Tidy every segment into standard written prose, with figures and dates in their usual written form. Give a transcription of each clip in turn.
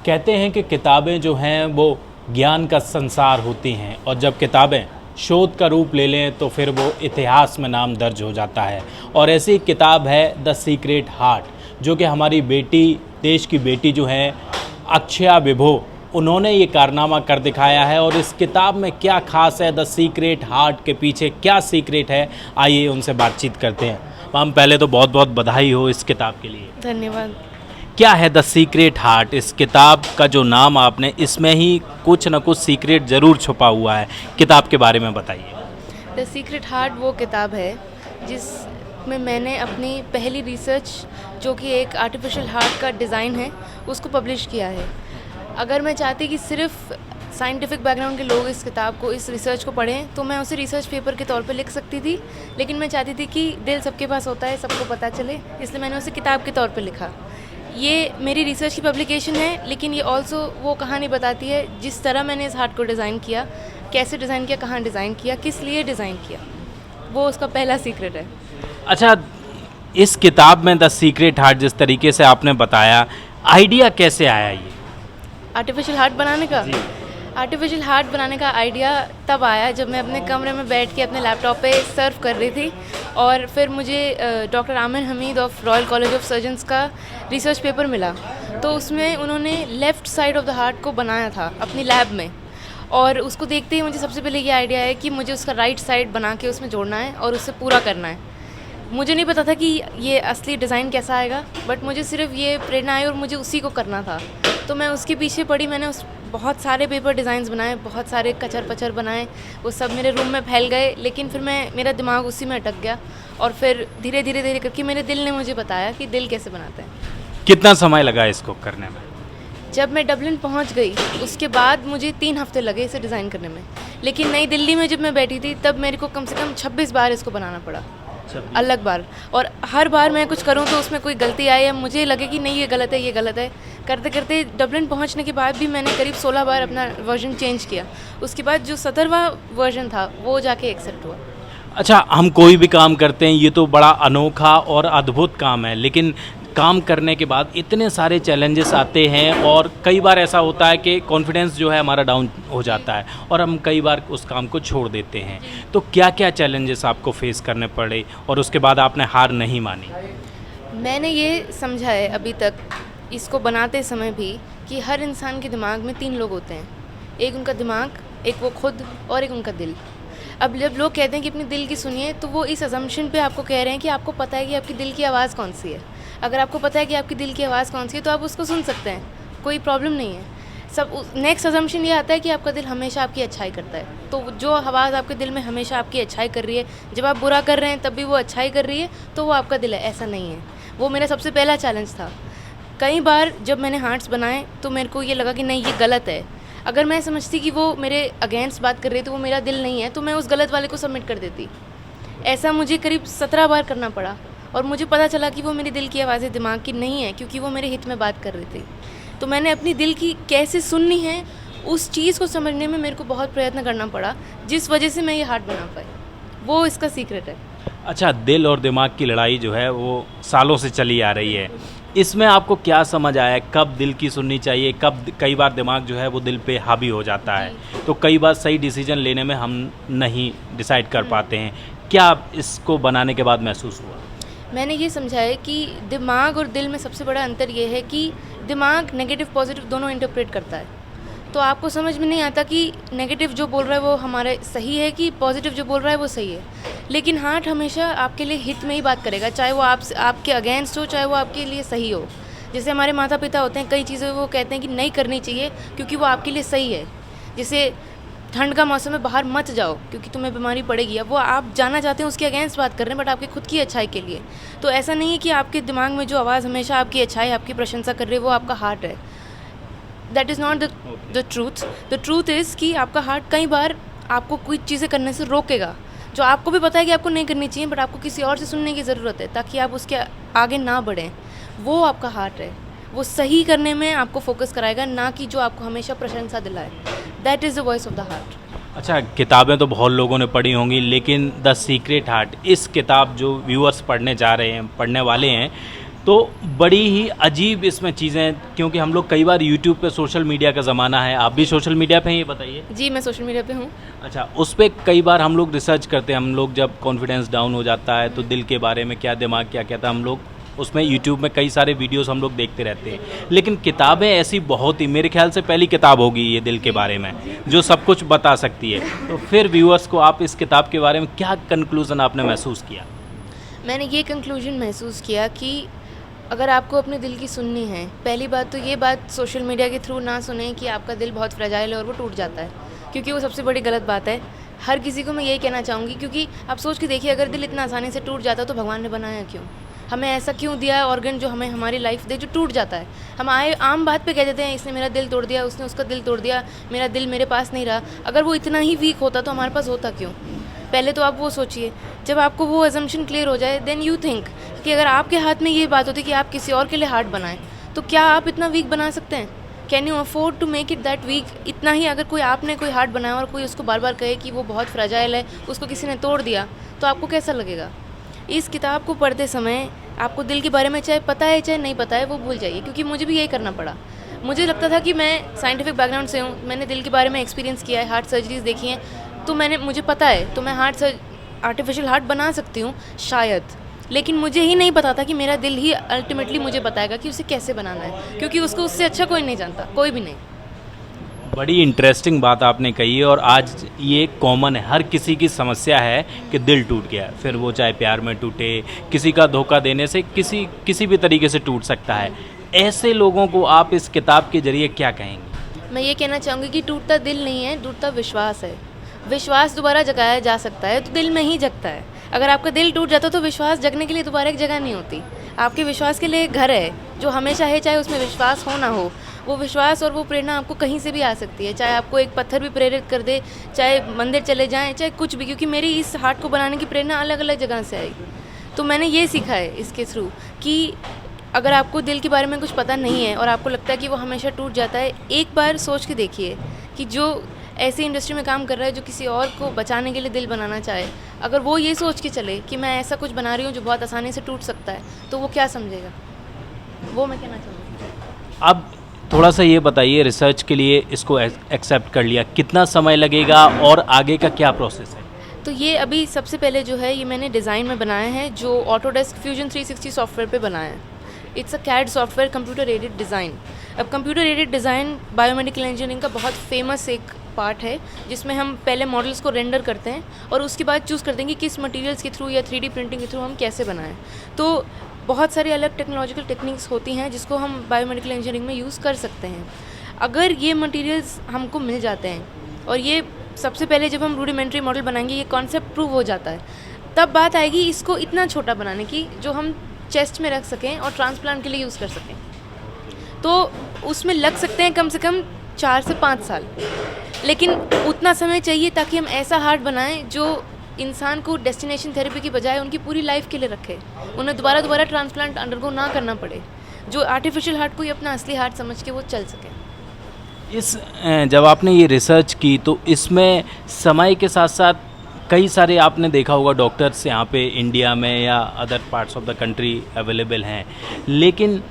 कहते हैं कि किताबें जो हैं वो ज्ञान का संसार होती हैं और जब किताबें शोध का रूप ले लें तो फिर वो इतिहास में नाम दर्ज हो जाता है। और ऐसी किताब है द सीक्रेट हार्ट, जो कि हमारी बेटी, देश की बेटी जो है अक्षया विभो, उन्होंने ये कारनामा कर दिखाया है। और इस किताब में क्या खास है, द सीक्रेट हार्ट के पीछे क्या सीक्रेट है, आइए उनसे बातचीत करते हैं। मैम, पहले तो बहुत बहुत बधाई हो इस किताब के लिए। धन्यवाद। क्या है द सीक्रेट हार्ट? इस किताब का जो नाम आपने, इसमें ही कुछ न कुछ सीक्रेट ज़रूर छुपा हुआ है। किताब के बारे में बताइए। द सीक्रेट हार्ट वो किताब है जिसमें मैंने अपनी पहली रिसर्च, जो कि एक आर्टिफिशियल हार्ट का डिज़ाइन है, उसको पब्लिश किया है। अगर मैं चाहती कि सिर्फ साइंटिफिक बैकग्राउंड के लोग इस किताब को, इस रिसर्च को पढ़ें, तो मैं उसे रिसर्च पेपर के तौर पे लिख सकती थी, लेकिन मैं चाहती थी कि दिल सबके पास होता है, सबको पता चले, इसलिए मैंने उसे किताब के तौर पे लिखा। ये मेरी रिसर्च की पब्लिकेशन है, लेकिन ये ऑल्सो वो कहानी बताती है जिस तरह मैंने इस हार्ट को डिज़ाइन किया, कैसे डिज़ाइन किया, कहाँ डिज़ाइन किया, किस लिए डिज़ाइन किया, वो उसका पहला सीक्रेट है। अच्छा, इस किताब में द सीक्रेट हार्ट जिस तरीके से आपने बताया, आइडिया कैसे आया ये आर्टिफिशियल हार्ट बनाने का? आर्टिफिशियल हार्ट बनाने का आइडिया तब आया जब मैं अपने कमरे में बैठ के अपने लैपटॉप पे सर्व कर रही थी, और फिर मुझे doctor Aamir Hamid of royal college of surgeons का रिसर्च पेपर मिला। तो उसमें उन्होंने left side of the heart को बनाया था अपनी लैब में, और उसको देखते ही मुझे सबसे पहले ये आइडिया है कि मुझे उसका राइट साइड बना के उसमें जोड़ना है और उससे पूरा करना है। मुझे नहीं पता था कि ये असली डिज़ाइन कैसा आएगा, बट मुझे सिर्फ ये प्रेरणा आई और मुझे उसी को करना था। तो मैं उसके पीछे पड़ी, मैंने उस बहुत सारे पेपर डिज़ाइंस बनाए, बहुत सारे कचर पचर बनाए, वो सब मेरे रूम में फैल गए, लेकिन फिर मेरा दिमाग उसी में अटक गया। और फिर धीरे धीरे करके मेरे दिल ने मुझे बताया कि दिल कैसे बनाते हैं। कितना समय लगा इसको करने में? जब मैं डबलिन पहुंच गई उसके बाद मुझे 3 हफ्ते लगे इसे डिज़ाइन करने में, लेकिन नई दिल्ली में जब मैं बैठी थी तब मेरे को कम से कम 26 बार इसको बनाना पड़ा, अलग बार। और हर बार मैं कुछ करूं तो उसमें कोई गलती आए या मुझे लगे कि नहीं ये गलत है, ये गलत है, करते करते डबलिन पहुंचने के बाद भी मैंने करीब 16 बार अपना वर्जन चेंज किया। उसके बाद जो 17वां वर्जन था वो जाके एक्सेप्ट हुआ। अच्छा, हम कोई भी काम करते हैं, ये तो बड़ा अनोखा और अद्भुत काम है, लेकिन काम करने के बाद इतने सारे चैलेंजेस आते हैं और कई बार ऐसा होता है कि कॉन्फिडेंस जो है हमारा डाउन हो जाता है और हम कई बार उस काम को छोड़ देते हैं। तो क्या क्या चैलेंजेस आपको फेस करने पड़े और उसके बाद आपने हार नहीं मानी? मैंने ये समझा है अभी तक इसको बनाते समय भी कि हर इंसान के दिमाग में 3 लोग होते हैं, एक उनका दिमाग, एक वो खुद, और एक उनका दिल। अब जब लोग कहते हैं कि अपने दिल की सुनिए, तो वो इस अजम्पशन पे आपको कह रहे हैं कि आपको पता है कि आपकी दिल की आवाज़ कौन सी है। अगर आपको पता है कि आपकी दिल की आवाज़ कौन सी है तो आप उसको सुन सकते हैं, कोई प्रॉब्लम नहीं है। नेक्स्ट अजम्पशन ये आता है कि आपका दिल हमेशा आपकी अच्छाई करता है, तो जो आवाज़ आपके दिल में हमेशा आपकी अच्छाई कर रही है, जब आप बुरा कर रहे हैं तब भी वो अच्छाई कर रही है, तो वो आपका दिल है, ऐसा नहीं है। वो मेरा सबसे पहला चैलेंज था। कई बार जब मैंने हार्ट्स बनाए तो मेरे को ये लगा कि नहीं, ये गलत है। अगर मैं समझती कि वो मेरे अगेंस्ट बात कर रही है तो वो मेरा दिल नहीं है, तो मैं उस गलत वाले को सबमिट कर देती। ऐसा मुझे करीब 17 बार करना पड़ा, और मुझे पता चला कि वो मेरे दिल की आवाज़ें दिमाग की नहीं है, क्योंकि वो मेरे हित में बात कर रही थी। तो मैंने अपनी दिल की कैसे सुननी है, उस चीज़ को समझने में मेरे को बहुत प्रयत्न करना पड़ा, जिस वजह से मैं ये हार्ट बना पाई। वो इसका सीक्रेट है। अच्छा, दिल और दिमाग की लड़ाई जो है वो सालों से चली आ रही है। इसमें आपको क्या समझ आया, कब दिल की सुननी चाहिए, कब कई बार दिमाग जो है वो दिल पे हावी हो जाता है, तो कई बार सही डिसीजन लेने में हम नहीं डिसाइड कर पाते हैं। क्या इसको बनाने के बाद महसूस हुआ? मैंने ये समझा है कि दिमाग और दिल में सबसे बड़ा अंतर ये है कि दिमाग नेगेटिव पॉजिटिव दोनों इंटरप्रेट करता है। तो आपको समझ में नहीं आता कि नेगेटिव जो बोल रहा है वो हमारे सही है कि पॉजिटिव जो बोल रहा है वो सही है। लेकिन हार्ट हमेशा आपके लिए हित में ही बात करेगा, चाहे वो आपके अगेंस्ट हो, चाहे वो आपके लिए सही हो। जैसे हमारे माता पिता होते हैं, कई चीज़ें वो कहते हैं कि नहीं करनी चाहिए क्योंकि वो आपके लिए सही है। जैसे ठंड का मौसम है, बाहर मत जाओ क्योंकि तुम्हें बीमारी पड़ेगी। अब वो आप जाना चाहते हैं, उसके अगेंस्ट बात कर रहे हैं, बट आपके खुद की अच्छाई के लिए। तो ऐसा नहीं है कि आपके दिमाग में जो आवाज़ हमेशा आपकी अच्छाई, आपकी प्रशंसा कर रही है, वो आपका हार्ट है। That is not the truth. The truth is कि आपका हार्ट कई बार आपको कोई चीज़ें करने से रोकेगा, जो आपको भी पता है कि आपको नहीं करनी चाहिए, बट आपको किसी और से सुनने की ज़रूरत है ताकि आप उसके आगे ना बढ़ें। वो आपका हार्ट है, वो सही करने में आपको फोकस कराएगा, ना कि जो आपको हमेशा प्रशंसा दिलाए। That is the voice of the heart. अच्छा, किताबें तो बहुत लोगों ने पढ़ी होंगी, लेकिन द सीक्रेट हार्ट, इस किताब जो व्यूअर्स पढ़ने जा रहे हैं, पढ़ने वाले हैं, तो बड़ी ही अजीब इसमें चीज़ें, क्योंकि हम लोग कई बार यूट्यूब पे, सोशल मीडिया का ज़माना है, आप भी सोशल मीडिया पे हैं, ये बताइए। जी, मैं सोशल मीडिया पे हूँ। अच्छा, उस पे कई बार हम लोग रिसर्च करते हैं, हम लोग जब कॉन्फिडेंस डाउन हो जाता है तो दिल के बारे में क्या, दिमाग क्या कहता है, हम लोग उसमें यूट्यूब में कई सारे वीडियोस हम लोग देखते रहते हैं। लेकिन किताबें ऐसी बहुत ही, मेरे ख्याल से पहली किताब होगी ये दिल के बारे में जो सब कुछ बता सकती है। तो फिर व्यूअर्स को आप इस किताब के बारे में क्या कंक्लूज़न आपने महसूस किया? मैंने ये कंक्लूजन महसूस किया कि अगर आपको अपने दिल की सुननी है, पहली बात तो ये बात सोशल मीडिया के थ्रू ना सुने कि आपका दिल बहुत फ्रेजाइल है और वो टूट जाता है, क्योंकि वो सबसे बड़ी गलत बात है। हर किसी को मैं यही कहना चाहूँगी, क्योंकि आप सोच के देखिए, अगर दिल इतना आसानी से टूट जाता तो भगवान ने बनाया क्यों? हमें ऐसा क्यों दिया है ऑर्गन जो हमें हमारी लाइफ दे, जो टूट जाता है? हम आम बात पे कह देते हैं, इसने मेरा दिल तोड़ दिया, उसने उसका दिल तोड़ दिया, मेरा दिल मेरे पास नहीं रहा। अगर वो इतना ही वीक होता तो हमारे पास होता क्यों? पहले तो आप वो सोचिए। जब आपको वो अजम्पशन क्लियर हो जाए, देन यू थिंक कि अगर आपके हाथ में ये बात होती कि आप किसी और के लिए हार्ट बनाएं, तो क्या आप इतना वीक बना सकते हैं? Can you afford to make it that weak? इतना ही अगर कोई आपने कोई हार्ट बनाया और कोई उसको बार बार कहे कि वो बहुत फ्रेजाइल है, उसको किसी ने तोड़ दिया, तो आपको कैसा लगेगा? इस किताब को पढ़ते समय आपको दिल के बारे में चाहे पता है चाहे नहीं पता है, वो भूल जाइए, क्योंकि मुझे भी यही करना पड़ा। मुझे लगता था कि मैं साइंटिफिक बैकग्राउंड से हूँ, मैंने दिल के बारे में एक्सपीरियंस किया है, हार्ट सर्जरीज देखी हैं, तो मुझे पता है, तो मैं आर्टिफिशियल हार्ट बना सकती हूँ शायद। लेकिन मुझे ही नहीं पता था कि मेरा दिल ही अल्टीमेटली मुझे बताएगा कि उसे कैसे बनाना है, क्योंकि उसको उससे अच्छा कोई नहीं जानता, कोई भी नहीं। बड़ी इंटरेस्टिंग बात आपने कही है, और आज ये कॉमन है, हर किसी की समस्या है कि दिल टूट गया, फिर वो चाहे प्यार में टूटे, किसी का धोखा देने से, किसी भी तरीके से टूट सकता है। ऐसे लोगों को आप इस किताब के जरिए क्या कहेंगे? मैं ये कहना चाहूँगी कि टूटता दिल नहीं है, टूटता विश्वास है। विश्वास दोबारा जगाया जा सकता है तो दिल में ही जगता है। अगर आपका दिल टूट जाता तो विश्वास जगने के लिए दोबारा एक जगह नहीं होती। आपके विश्वास के लिए एक घर है जो हमेशा है, चाहे उसमें विश्वास हो ना हो। वो विश्वास और वो प्रेरणा आपको कहीं से भी आ सकती है, चाहे आपको एक पत्थर भी प्रेरित कर दे, चाहे मंदिर चले जाएं, चाहे कुछ भी, क्योंकि मेरी इस हार्ट को बनाने की प्रेरणा अलग अलग जगह से आई। तो मैंने ये सीखा है इसके थ्रू कि अगर आपको दिल के बारे में कुछ पता नहीं है और आपको लगता है कि वो हमेशा टूट जाता है, एक बार सोच के देखिए कि जो ऐसी इंडस्ट्री में काम कर रहा है जो किसी और को बचाने के लिए दिल बनाना चाहे, अगर वो ये सोच के चले कि मैं ऐसा कुछ बना रही हूँ जो बहुत आसानी से टूट सकता है, तो वो क्या समझेगा? वो मैं कहना चाहूँगी। अब थोड़ा सा ये बताइए, रिसर्च के लिए इसको एक्सेप्ट कर लिया, कितना समय लगेगा और आगे का क्या प्रोसेस है? तो ये अभी सबसे पहले जो है ये मैंने डिज़ाइन में बनाया है, जो ऑटोडेस्क फ्यूजन 360 सॉफ्टवेयर पे बनाया है। It's a CAD software, computer aided design. अब computer aided design biomedical engineering का बहुत फेमस एक पार्ट है, जिसमें हम पहले मॉडल्स को रेंडर करते हैं और उसके बाद चूज़ करते हैं कि किस मटेरियल्स के थ्रू या 3D प्रिंटिंग के थ्रू हम कैसे बनाएं। तो बहुत सारी अलग टेक्नोलॉजिकल टेक्निक्स होती हैं जिसको हम बायोमेडिकल इंजीनियरिंग में यूज़ कर सकते हैं। अगर ये मटेरियल्स हमको मिल जाते हैं और ये सबसे पहले जब हम रूडिमेंट्री मॉडल बनाएंगे, ये कॉन्सेप्ट प्रूव हो जाता है, तब बात आएगी इसको इतना छोटा बनाने की जो हम चेस्ट में रख सकें और ट्रांसप्लांट के लिए यूज़ कर सकें। तो उसमें लग सकते हैं कम से कम 4 से 5 साल, लेकिन उतना समय चाहिए ताकि हम ऐसा हार्ट बनाएं जो इंसान को डेस्टिनेशन थेरेपी की बजाय उनकी पूरी लाइफ के लिए रखे, उन्हें दोबारा ट्रांसप्लांट अंडरगो ना करना पड़े, जो आर्टिफिशियल हार्ट को ही अपना असली हार्ट समझ के वो चल सके। जब आपने ये रिसर्च की तो इसमें समय के साथ साथ कई सारे आपने देखा होगा डॉक्टर्स यहाँ पे इंडिया में या other parts of the country available हैं, लेकिन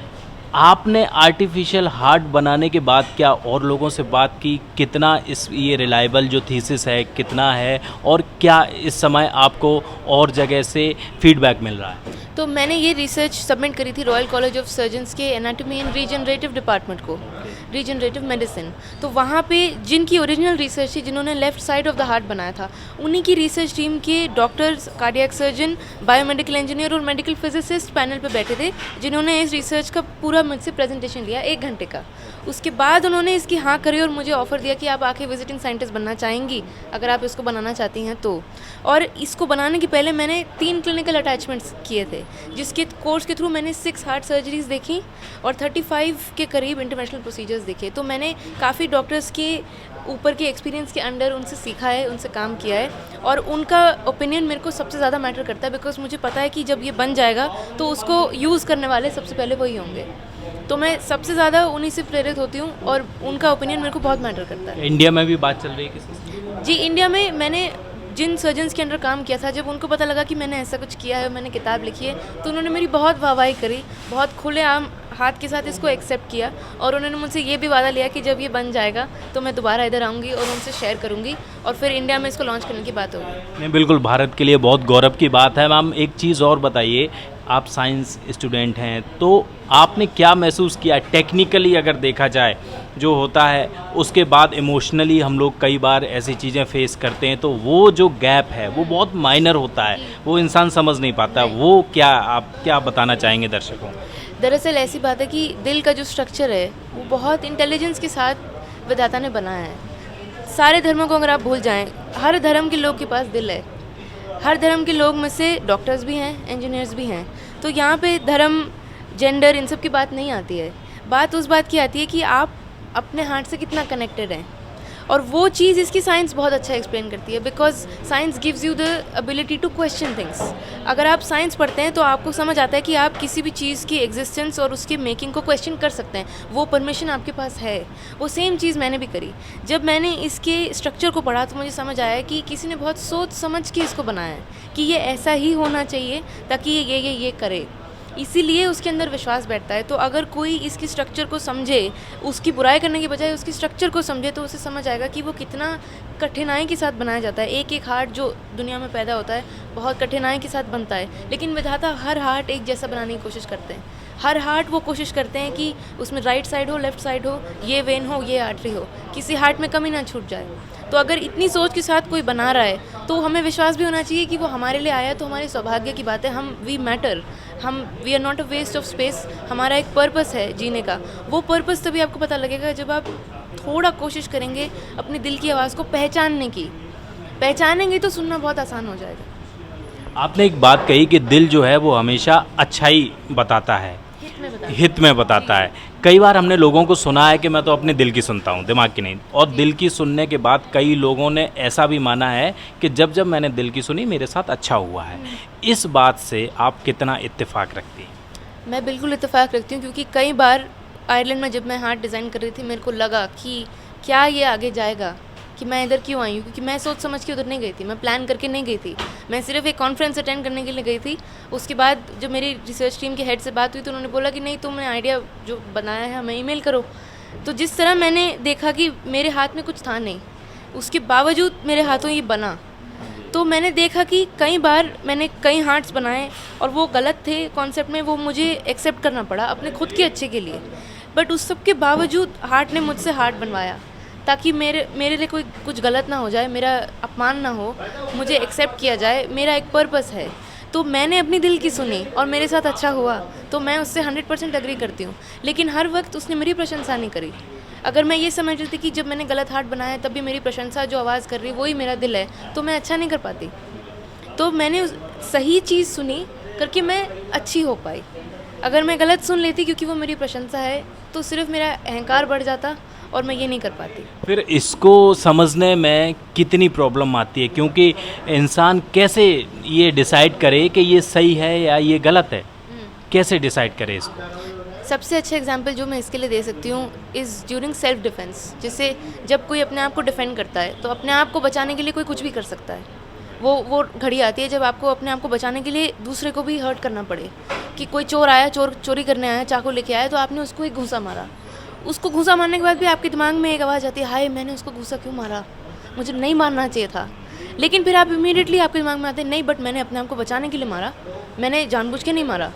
आपने आर्टिफिशियल हार्ट बनाने के बाद क्या और लोगों से बात की, कितना ये रिलायबल जो थीसिस है कितना है, और क्या इस समय आपको और जगह से फीडबैक मिल रहा है? तो मैंने ये रिसर्च सबमिट करी थी रॉयल कॉलेज ऑफ सर्जन्स के एनाटॉमी एंड रीजनरेटिव डिपार्टमेंट को, रीजनरेटिव मेडिसिन। तो वहाँ पे जिनकी ओरिजिनल रिसर्च थी, जिन्होंने left side of the heart बनाया था, उन्हीं की रिसर्च टीम के doctors, cardiac surgeon, biomedical engineer और मेडिकल फिजिसिस्ट पैनल पे बैठे थे, जिन्होंने इस रिसर्च का पूरा मुझसे प्रेजेंटेशन लिया 1 घंटे का। उसके बाद उन्होंने इसकी हाँ करी और मुझे ऑफ़र दिया कि आप आके विजिटिंग साइंटिस्ट बनना चाहेंगी अगर आप इसको बनाना चाहती हैं तो। और इसको बनाने के पहले मैंने 3 क्लिनिकल अटैचमेंट्स किए थे, जिसके कोर्स के थ्रू मैंने 6 हार्ट सर्जरीज देखी और 35 के करीब इंटरवेंशनल प्रोसीजर्स देखे। तो मैंने काफ़ी डॉक्टर्स के ऊपर के एक्सपीरियंस के अंडर उनसे सीखा है, उनसे काम किया है, और उनका ओपिनियन मेरे को सबसे ज़्यादा मैटर करता है, बिकॉज मुझे पता है कि जब ये बन जाएगा तो उसको यूज़ करने वाले सबसे पहले वही होंगे। तो मैं सबसे ज़्यादा उन्हीं से प्रेरित होती हूँ और उनका ओपिनियन मेरे को बहुत मैटर करता है। इंडिया में भी बात चल रही है किसी से? जी, इंडिया में मैंने जिन सर्जन्स के अंडर काम किया था, जब उनको पता लगा कि मैंने ऐसा कुछ किया है और मैंने किताब लिखी है, तो उन्होंने मेरी बहुत वाहवाही करी, बहुत खुलेआम हाथ के साथ इसको एक्सेप्ट किया। और उन्होंने मुझसे ये भी वादा लिया कि जब ये बन जाएगा तो मैं दोबारा इधर आऊँगी और उनसे शेयर करूँगी और फिर इंडिया में इसको लॉन्च करने की बात होगी। नहीं, बिल्कुल भारत के लिए बहुत गौरव की बात है। मैम एक चीज़ और बताइए, आप साइंस स्टूडेंट हैं तो आपने क्या महसूस किया टेक्निकली अगर देखा जाए जो होता है, उसके बाद इमोशनली हम लोग कई बार ऐसी चीज़ें फेस करते हैं, तो वो जो गैप है वो बहुत माइनर होता है, वो इंसान समझ नहीं पाता, वो क्या आप क्या बताना चाहेंगे दर्शकों? दरअसल ऐसी बात है कि दिल का जो स्ट्रक्चर है वो बहुत इंटेलिजेंस के साथ विधाता ने बनाया है। सारे धर्मों को अगर आप भूल जाएं, हर धर्म के लोग के पास दिल है। हर धर्म के लोग में से डॉक्टर्स भी हैं, इंजीनियर्स भी हैं। तो यहाँ पे धर्म, जेंडर, इन सब की बात नहीं आती है। बात उस बात की आती है कि आप अपने हार्ट से कितना कनेक्टेड हैं, और वो चीज़ इसकी साइंस बहुत अच्छा एक्सप्लेन करती है। Because science gives you the ability to question things. अगर आप साइंस पढ़ते हैं तो आपको समझ आता है कि आप किसी भी चीज़ की एग्जिस्टेंस और उसकी मेकिंग को क्वेश्चन कर सकते हैं, वो परमिशन आपके पास है। वो सेम चीज़ मैंने भी करी। जब मैंने इसके स्ट्रक्चर को पढ़ा तो मुझे समझ आया कि किसी ने बहुत सोच समझ के इसको बनाया है कि ये ऐसा ही होना चाहिए ताकि ये करे, इसीलिए उसके अंदर विश्वास बैठता है। तो अगर कोई इसकी स्ट्रक्चर को समझे, उसकी बुराई करने के बजाय उसकी स्ट्रक्चर को समझे, तो उसे समझ आएगा कि वो कितना कठिनाई के साथ बनाया जाता है। एक एक हार्ट जो दुनिया में पैदा होता है बहुत कठिनाई के साथ बनता है, लेकिन विधाता हर हार्ट एक जैसा बनाने की कोशिश करते हैं। हर हार्ट वो कोशिश करते हैं कि उसमें राइट साइड हो, लेफ्ट साइड हो, ये वेन हो, ये आर्टरी हो, किसी हार्ट में कमी ना छूट जाए। तो अगर इतनी सोच के साथ कोई बना रहा है तो हमें विश्वास भी होना चाहिए कि वो हमारे लिए आया, तो हमारे सौभाग्य की बात है। हम we matter, we are not a waste of space. हमारा एक पर्पस है जीने का। वो पर्पस तभी आपको पता लगेगा जब आप थोड़ा कोशिश करेंगे अपने दिल की आवाज़ को पहचानने की। पहचानेंगे तो सुनना बहुत आसान हो जाएगा। आपने एक बात कही कि दिल जो है वो हमेशा अच्छाई बताता है, हित में बताता है। कई बार हमने लोगों को सुना है कि मैं तो अपने दिल की सुनता हूँ, दिमाग की नहीं। और दिल की सुनने के बाद कई लोगों ने ऐसा भी माना है कि जब जब मैंने दिल की सुनी मेरे साथ अच्छा हुआ है। इस बात से आप कितना इत्तेफाक रखती हैं? मैं बिल्कुल इत्तेफाक रखती हूँ, क्योंकि कई बार आयरलैंड में जब मैं हार्ट डिज़ाइन कर रही थी, मेरे को लगा कि क्या ये आगे जाएगा, कि मैं इधर क्यों आई हूँ। क्योंकि मैं सोच समझ के उधर नहीं गई थी, मैं प्लान करके नहीं गई थी। मैं सिर्फ एक कॉन्फ्रेंस अटेंड करने के लिए गई थी। उसके बाद जब मेरी रिसर्च टीम के हेड से बात हुई तो उन्होंने बोला कि नहीं, तुमने आइडिया जो बनाया है हमें ईमेल करो। तो जिस तरह मैंने देखा कि मेरे हाथ में कुछ था नहीं, उसके बावजूद मेरे हाथों ये बना, तो मैंने देखा कि कई बार मैंने कई हार्ट्स बनाए और वो गलत थे कॉन्सेप्ट में, वो मुझे एक्सेप्ट करना पड़ा अपने खुद के अच्छे के लिए। बट उस सब के बावजूद हार्ट ने मुझसे हार्ट बनवाया ताकि मेरे लिए कोई कुछ गलत ना हो जाए, मेरा अपमान ना हो, मुझे एक्सेप्ट किया जाए। मेरा एक पर्पस है। तो मैंने अपनी दिल की सुनी और मेरे साथ अच्छा हुआ, तो मैं उससे 100% एग्री करती हूँ। लेकिन हर वक्त उसने मेरी प्रशंसा नहीं करी। अगर मैं ये समझ रही थी कि जब मैंने गलत हार्ट बनाया तब भी मेरी प्रशंसा जो आवाज़ कर रही वही मेरा दिल है, तो मैं अच्छा नहीं कर पाती। तो मैंने सही चीज़ सुनी करके मैं अच्छी हो पाई। अगर मैं गलत सुन लेती क्योंकि वो मेरी प्रशंसा है, तो सिर्फ मेरा अहंकार बढ़ जाता और मैं ये नहीं कर पाती। फिर इसको समझने में कितनी प्रॉब्लम आती है, क्योंकि इंसान कैसे ये डिसाइड करे कि ये सही है या ये गलत है, कैसे डिसाइड करे इसको? सबसे अच्छा एग्जाम्पल जो मैं इसके लिए दे सकती हूँ इज़ ड्यूरिंग सेल्फ डिफेंस। जिससे जब कोई अपने आप को डिफेंड करता है तो अपने आप को बचाने के लिए कोई कुछ भी कर सकता है। वो घड़ी आती है जब आपको अपने आप को बचाने के लिए दूसरे को भी हर्ट करना पड़े। कि कोई चोर आया, चोरी करने आया, चाकू लेके आया, तो आपने उसको एक घूंसा मारा। उसको घूंसा मारने के बाद भी आपके दिमाग में एक आवाज़ आती है, हाय मैंने उसको घूंसा क्यों मारा, मुझे नहीं मारना चाहिए था। लेकिन फिर आप इमीडिएटली आपके दिमाग में आते हैं, नहीं बट मैंने अपने आप को बचाने के लिए मारा, मैंने जानबूझ के नहीं मारा।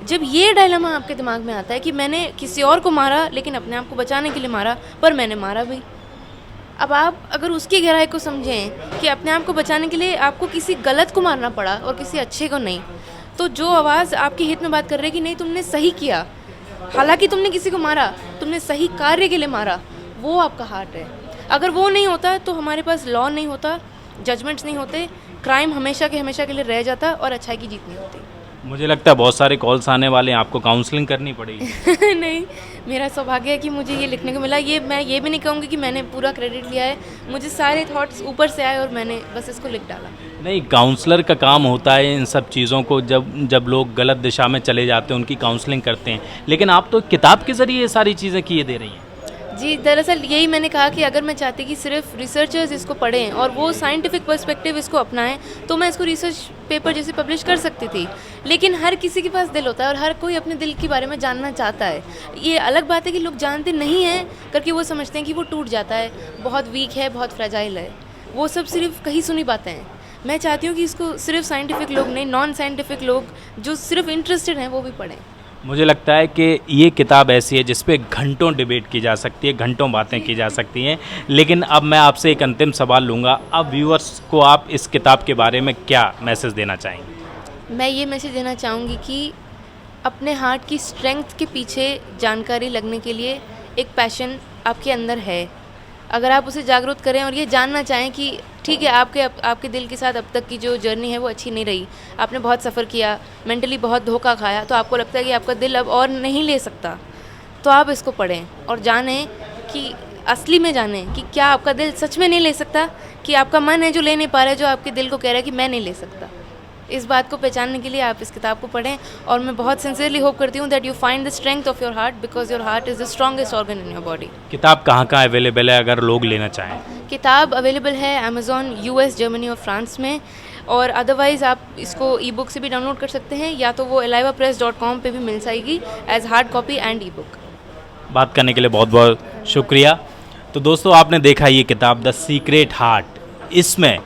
जब ये डायलेमा आपके दिमाग में आता है कि मैंने किसी और को मारा लेकिन अपने आप को बचाने के लिए मारा, पर मैंने मारा भी। अब आप अगर उसकी गहराई को समझें कि अपने आप को बचाने के लिए आपको किसी गलत को मारना पड़ा और किसी अच्छे को नहीं, तो जो आवाज़ आपके हित में बात कर रही है कि नहीं तुमने सही किया, हालांकि तुमने किसी को मारा, तुमने सही कार्य के लिए मारा, वो आपका हार्ट है। अगर वो नहीं होता तो हमारे पास लॉ नहीं होता, जजमेंट्स नहीं होते, क्राइम हमेशा के लिए रह जाता और अच्छाई की जीत नहीं होती। मुझे लगता है बहुत सारे कॉल्स आने वाले हैं, आपको काउंसलिंग करनी पड़ेगी। नहीं, मेरा सौभाग्य है कि मुझे ये लिखने को मिला। मैं ये भी नहीं कहूँगी कि मैंने पूरा क्रेडिट लिया है, मुझे सारे थॉट्स ऊपर से आए और मैंने बस इसको लिख डाला। नहीं, काउंसलर का काम होता है इन सब चीज़ों को, जब लोग गलत दिशा में चले जाते हैं उनकी काउंसलिंग करते हैं। लेकिन आप तो किताब के ज़रिए ये सारी चीज़ें किए दे रही हैं। जी, दरअसल यही मैंने कहा कि अगर मैं चाहती कि सिर्फ रिसर्चर्स इसको पढ़ें और वो साइंटिफिक पर्सपेक्टिव इसको अपनाएं, तो मैं इसको रिसर्च पेपर जैसे पब्लिश कर सकती थी। लेकिन हर किसी के पास दिल होता है और हर कोई अपने दिल के बारे में जानना चाहता है। ये अलग बात है कि लोग जानते नहीं हैं करके वो समझते हैं कि वो टूट जाता है, बहुत वीक है, बहुत फ्रेजाइल है। वो सब सिर्फ कही सुनी बातें हैं। मैं चाहती हूँ कि इसको सिर्फ साइंटिफिक लोग नहीं, नॉन साइंटिफिक लोग जो सिर्फ इंटरेस्टेड हैं वो भी पढ़ें। मुझे लगता है कि ये किताब ऐसी है जिस पे घंटों डिबेट की जा सकती है, घंटों बातें की जा सकती हैं। लेकिन अब मैं आपसे एक अंतिम सवाल लूँगा। अब व्यूअर्स को आप इस किताब के बारे में क्या मैसेज देना चाहेंगे? मैं ये मैसेज देना चाहूँगी कि अपने हार्ट की स्ट्रेंथ के पीछे जानकारी लगने के लिए एक पैशन आपके अंदर है। अगर आप उसे जागरूक करें और ये जानना चाहें कि ठीक है, आपके दिल के साथ अब तक की जो जर्नी है वो अच्छी नहीं रही, आपने बहुत सफ़र किया, मेंटली बहुत धोखा खाया, तो आपको लगता है कि आपका दिल अब और नहीं ले सकता, तो आप इसको पढ़ें और जानें कि असली में जानें कि क्या आपका दिल सच में नहीं ले सकता, कि आपका मन है जो ले नहीं पा रहा है, जो आपके दिल को कह रहा है कि मैं नहीं ले सकता। इस बात को पहचानने के लिए आप इस किताब को पढ़ें और मैं बहुत सिंसियरली होप करती हूँ that you find the strength of your heart, because your heart is the strongest organ in your body. किताब कहाँ अवेलेबल है अगर लोग लेना चाहें? किताब अवेलेबल है अमेज़ॉन US, जर्मनी और फ्रांस में, और अदरवाइज़ आप इसको ई बुक से भी डाउनलोड कर सकते हैं, या तो वो alivapress.com पे भी मिल जाएगी as hard copy and e book. बात करने के लिए बहुत बहुत शुक्रिया। तो दोस्तों, आपने देखा ये किताब द सीक्रेट हार्ट। इसमें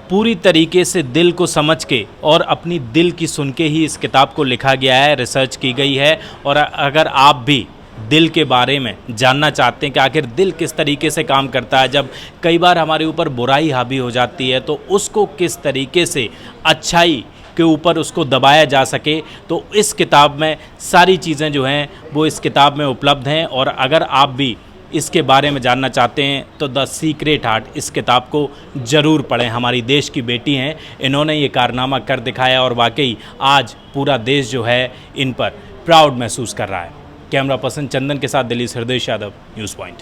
पूरी तरीके से दिल को समझ के और अपनी दिल की सुन के ही इस किताब को लिखा गया है, रिसर्च की गई है। और अगर आप भी दिल के बारे में जानना चाहते हैं कि आखिर दिल किस तरीके से काम करता है, जब कई बार हमारे ऊपर बुराई हावी हो जाती है तो उसको किस तरीके से अच्छाई के ऊपर उसको दबाया जा सके, तो इस किताब में सारी चीज़ें जो हैं वो इस किताब में उपलब्ध हैं। और अगर आप भी इसके बारे में जानना चाहते हैं तो द सीक्रेट हार्ट, इस किताब को ज़रूर पढ़ें। हमारी देश की बेटी हैं, इन्होंने ये कारनामा कर दिखाया और वाकई आज पूरा देश जो है इन पर प्राउड महसूस कर रहा है। कैमरा पर्सन चंदन के साथ दिल्ली से हृदय यादव, न्यूज़ पॉइंट।